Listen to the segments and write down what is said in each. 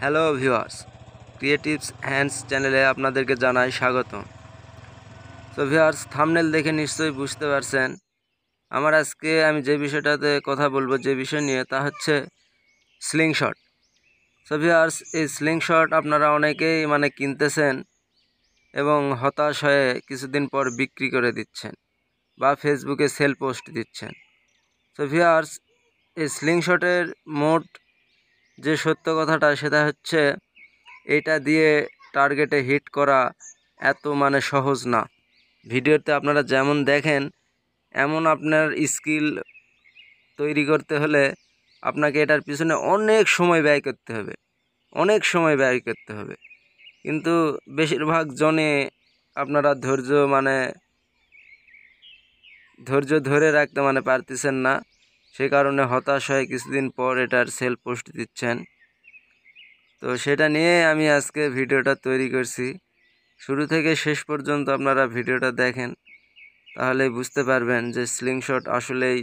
Hello viewers, creatives hands চ্যানেলে আপনাদেরকে জানাই স্বাগত। তো ভিউয়ার্স, থাম্বনেল দেখে নিশ্চয়ই বুঝতে পারছেন আমি যে বিষয়টাতে কথা বলবো, যে বিষয় নিয়ে, তা হচ্ছে স্লিংশট। তো ভিউয়ার্স, এই স্লিংশট আপনারা অনেকেই কিনতেছেন এবং হতাশ হয়ে কিছুদিন পর বিক্রি করে দিচ্ছেন বা ফেসবুকে সেল পোস্ট দিচ্ছেন। তো ভিউয়ার্স, এই স্লিংশটের মোট যে সত্য কথাটা, সেটা হচ্ছে এইটা দিয়ে টার্গেটে হিট করা এত সহজ না। ভিডিওতে আপনারা যেমন দেখেন, এমন আপনার স্কিল তৈরি করতে হলে আপনাকে এটার পিছনে অনেক সময় ব্যয় করতে হবে, কিন্তু বেশিরভাগ জনে আপনারা ধৈর্য ধরে রাখতে পারতেছেন না। সে কারণে হতাশ হয়ে কিছুদিন পর এটার সেল পোস্ট দিচ্ছেন। তো সেটা নিয়ে আমি আজকে ভিডিওটা তৈরি করছি। শুরু থেকে শেষ পর্যন্ত আপনারা ভিডিওটা দেখেন, তাহলে বুঝতে পারবেন যে স্লিংশট আসলেই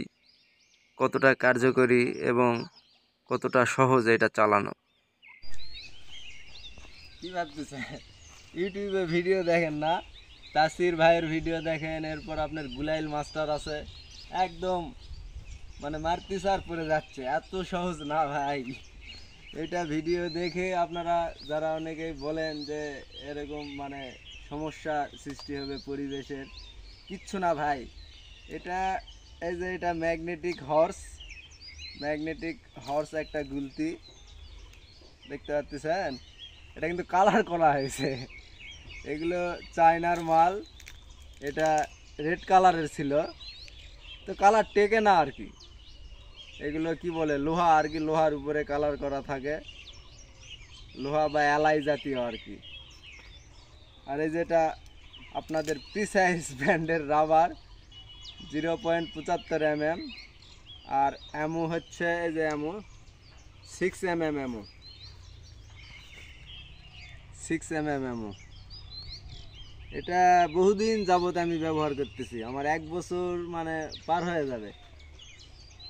কতটা কার্যকরী এবং কতটা সহজ এটা চালানো। কি ভাবতেছে? ইউটিউবে ভিডিও দেখেন না, তাসির ভাইয়ের ভিডিও দেখেন, এরপর আপনার গুলাইল মাস্টার আছে, একদম মারতিসার পরে যাচ্ছে। এত সহজ না ভাই। এটা ভিডিও দেখে আপনারা যারা অনেকেই বলেন যে এরকম সমস্যা সৃষ্টি হবে পরিবেশের, কিচ্ছু না ভাই। এটা এটা ম্যাগনেটিক হর্স একটা গুলতি দেখতে পাচ্ছেন। এটা কিন্তু কালার করা হয়েছে, এগুলো চায়নার মাল। এটা রেড কালারের ছিল, তো কালার টেকে না আর কি। এগুলো কি বলে, লোহা আর কি, লোহার উপরে কালার করা থাকে, লোহা বা অ্যালাই জাতীয় আর কি। আর এই যেটা আপনাদের প্রিসাইজ ব্র্যান্ডের রাবার 0.75 mm, আর অ্যামো হচ্ছে এই যে অ্যামো 6 mm অ্যামো, 6 mm অ্যামো। এটা বহুদিন যাবত আমি ব্যবহার করতেছি, আমার 1 বছর পার হয়ে যাবে।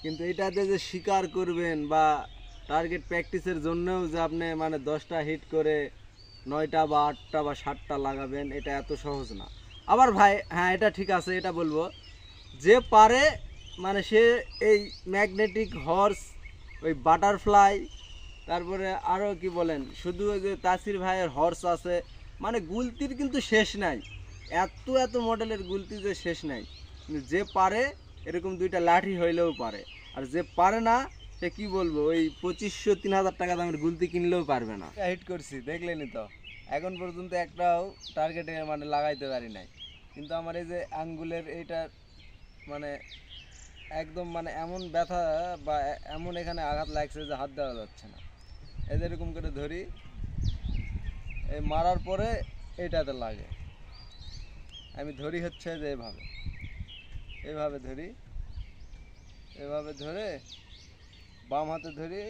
কিন্তু এটাতে যে শিকার করবেন বা টার্গেট প্র্যাকটিসের জন্যও যে আপনি 10টা হিট করে 9টা বা 8টা বা 7টা লাগাবেন, এটা এত সহজ না। আবার ভাই হ্যাঁ, এটা ঠিক আছে, এটা বলবো যে পারে সে এই ম্যাগনেটিক হর্স, ওই বাটারফ্লাই, তারপরে আরও কি বলেন, শুধু ওই যে তাসির ভাইয়ের হর্স আছে, গুলতির কিন্তু শেষ নাই। এত এত মডেলের গুলতি যে শেষ নাই। যে পারে এরকম 2টা লাঠি হইলেও পারে, আর যে পারে না সে কি বলবো, ওই 2500-3000 টাকা দামের গুলতি কিনলেও পারবে না। হিট করছি দেখলেনি তো, এখন পর্যন্ত একটাও টার্গেটে লাগাইতে পারি নাই। কিন্তু আমার এই যে আঙ্গুলের এইটা একদম এমন ব্যথা বা এমন এখানে আঘাত লাগছে যে হাত দেওয়া যাচ্ছে না। এই যেরকম করে ধরি, এই মারার পরে এইটাতে লাগে। আমি ধরি হচ্ছে যে এইভাবে ধরি, এভাবে ধরে বাম হাতে ধরি,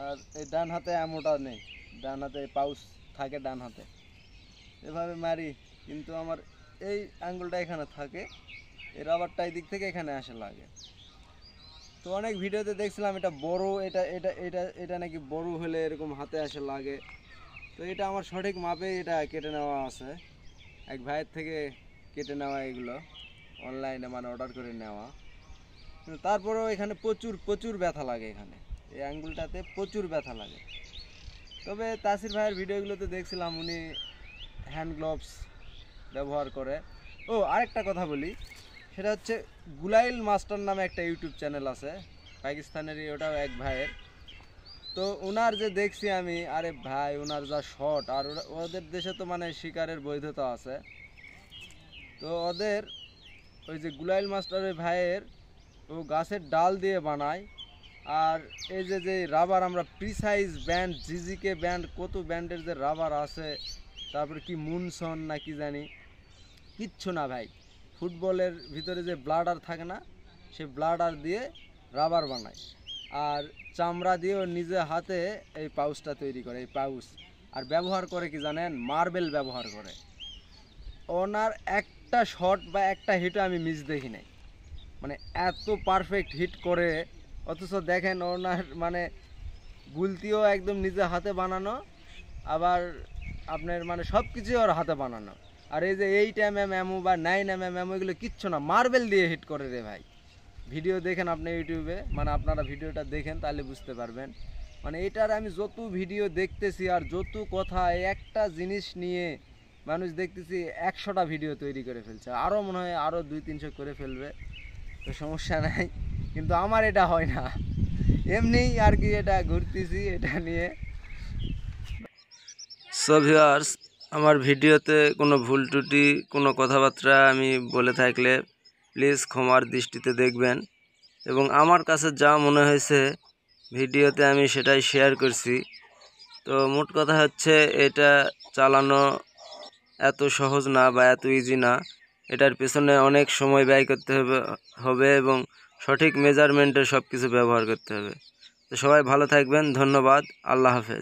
আর এই ডান হাতে এমনটা নেই, ডান হাতে পাউচ থাকে ডান হাতে, এভাবে মারি। কিন্তু আমার এই আঙ্গুলটা এখানে থাকে, এই রাবারটা এই দিক থেকে এখানে আসে লাগে। তো অনেক ভিডিওতে দেখছিলাম এটা বড়, এটা এটা এটা এটা নাকি বড় হলে এরকম হাতে আসে লাগে। তো এটা আমার সঠিক মাপে এটা কেটে নেওয়া আছে, এক ভাইয়ের থেকে কেটে নেওয়া, এগুলো অনলাইনে অর্ডার করে নেওয়া। তারপরেও এখানে প্রচুর প্রচুর ব্যথা লাগে, এখানে এই আঙ্গুলটাতে প্রচুর ব্যথা লাগে। তবে তাসির ভাইয়ের ভিডিওগুলোতে দেখছিলাম উনি হ্যান্ড গ্লোভস ব্যবহার করে। ও আরেকটা কথা বলি, সেটা হচ্ছে গুলাইল মাস্টার নামে একটা ইউটিউব চ্যানেল আছে, পাকিস্তানেরই, ওটাও এক ভাইয়ের। তো ওনার যে দেখছি আমি, আরে ভাই ওনার যা শট, আর ওদের দেশে তো শিকারের বৈধতা আছে। তো ওদের ওই যে গুলাইল মাস্টারের ভাইয়ের, ও গাছের ডাল দিয়ে বানায়। আর এই যে যে রাবার, আমরা প্রিসাইজ ব্যান্ড, জিজিকে ব্যান্ড, কত ব্যান্ডের যে রাবার আছে, তারপরে কি মুনসন না কি জানি, কিচ্ছু না ভাই। ফুটবলের ভিতরে যে ব্লাডার থাকে না, সে ব্লাডার দিয়ে রাবার বানায়। আর চামড়া দিয়েও নিজে হাতে এই পাউচটা তৈরি করে, এই পাউচ। আর ব্যবহার করে কি জানেন, মার্বেল ব্যবহার করে। ওনার একটা শট বা একটা হিটও আমি মিস দেখি নাই, এত পারফেক্ট হিট করে। অথচ দেখেন ওনার গুলতিও একদম নিজে হাতে বানানো, আবার আপনার মানে সব কিছুই ওর হাতে বানানো। আর এই যে 8 mm এমো বা 9 mm এমো এগুলো কিচ্ছু না, মার্বেল দিয়ে হিট করে রে ভাই। ভিডিও দেখেন আপনি ইউটিউবে, মানে আপনারা ভিডিওটা দেখেন তাহলে বুঝতে পারবেন। মানে এটার আমি যত ভিডিও দেখতেছি আর যত কথা, এই একটা জিনিস নিয়ে মানুষ দেখতেছি 100টা ভিডিও তৈরি করে ফেলছে, আরও মনে হয় আরও 200-300 করে ফেলবে, তো সমস্যা নাই। কিন্তু আমার এটা হয় না, এমনিই আর কি এটা ঘুরতেছি এটা নিয়ে। সো ভিউয়ার্স, আমার ভিডিওতে কোনো ভুল ত্রুটি, কোনো কথাবার্তা আমি বলে থাকলে প্লিজ ক্ষমার দৃষ্টিতে দেখবেন, এবং আমার কাছে যা মনে হয়েছে ভিডিওতে আমি সেটাই শেয়ার করছি। তো মোট কথা হচ্ছে, এটা চালানো এত সহজ না বা এত ইজি না, এটার পেছনে অনেক সময় ব্যয় করতে হবে এবং সঠিক মেজারমেন্টের সব কিছু ব্যবহার করতে হবে। তো সবাই ভালো থাকবেন, ধন্যবাদ, আল্লাহ হাফেজ।